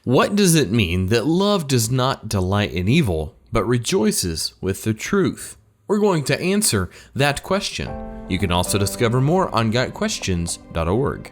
What does it mean that love does not delight in evil, but rejoices with the truth? We're going to answer that question. You can also discover more on gotquestions.org.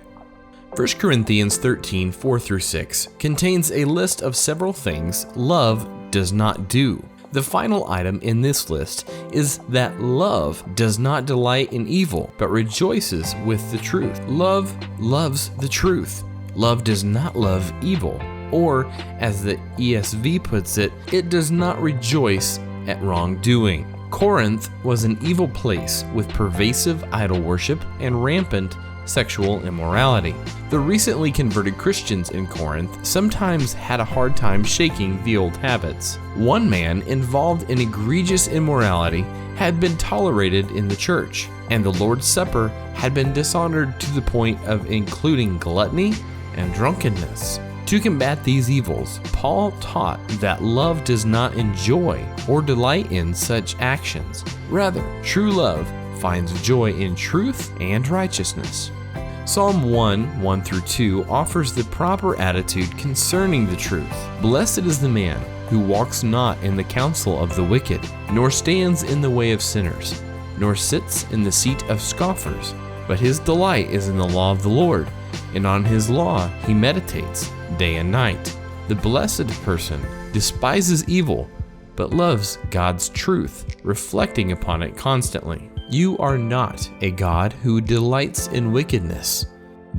1 Corinthians 13, 4-6 contains a list of several things love does not do. The final item in this list is that love does not delight in evil, but rejoices with the truth. Love loves the truth. Love does not love evil. Or, as the ESV puts it, it does not rejoice at wrongdoing. Corinth was an evil place with pervasive idol worship and rampant sexual immorality. The recently converted Christians in Corinth sometimes had a hard time shaking the old habits. One man involved in egregious immorality had been tolerated in the church, and the Lord's Supper had been dishonored to the point of including gluttony and drunkenness. To combat these evils, Paul taught that love does not enjoy or delight in such actions. Rather, true love finds joy in truth and righteousness. Psalm 1:1-2 offers the proper attitude concerning the truth. Blessed is the man who walks not in the counsel of the wicked, nor stands in the way of sinners, nor sits in the seat of scoffers, but his delight is in the law of the Lord, and on his law he meditates day and night. The blessed person despises evil, but loves God's truth, reflecting upon it constantly. You are not a God who delights in wickedness.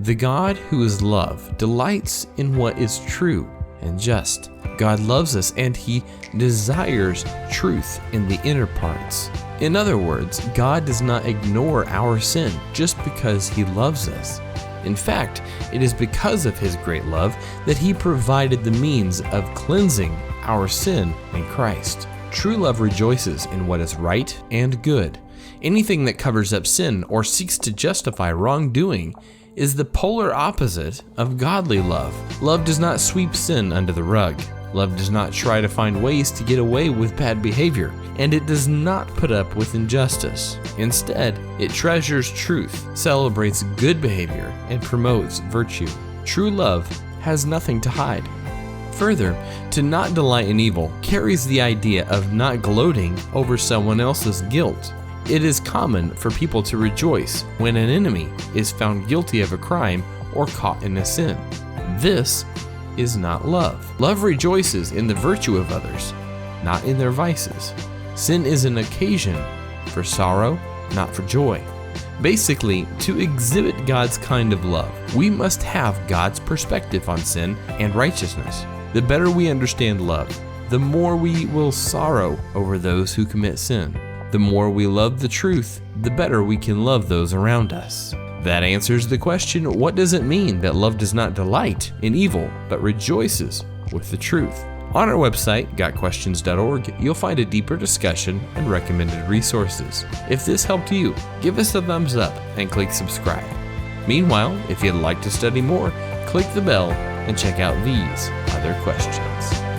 The God who is love delights in what is true and just. God loves us and He desires truth in the inner parts. In other words, God does not ignore our sin just because He loves us. In fact, it is because of His great love that He provided the means of cleansing our sin in Christ. True love rejoices in what is right and good. Anything that covers up sin or seeks to justify wrongdoing is the polar opposite of godly love. Love does not sweep sin under the rug. Love does not try to find ways to get away with bad behavior, and it does not put up with injustice. Instead, it treasures truth, celebrates good behavior, and promotes virtue. True love has nothing to hide. Further, to not delight in evil carries the idea of not gloating over someone else's guilt. It is common for people to rejoice when an enemy is found guilty of a crime or caught in a sin. This is not love. Love rejoices in the virtue of others, not in their vices. Sin is an occasion for sorrow, not for joy. Basically, to exhibit God's kind of love, we must have God's perspective on sin and righteousness. The better we understand love, the more we will sorrow over those who commit sin. The more we love the truth, the better we can love those around us. That answers the question, what does it mean that love does not delight in evil, but rejoices with the truth? On our website, gotquestions.org, you'll find a deeper discussion and recommended resources. If this helped you, give us a thumbs up and click subscribe. Meanwhile, if you'd like to study more, click the bell and check out these other questions.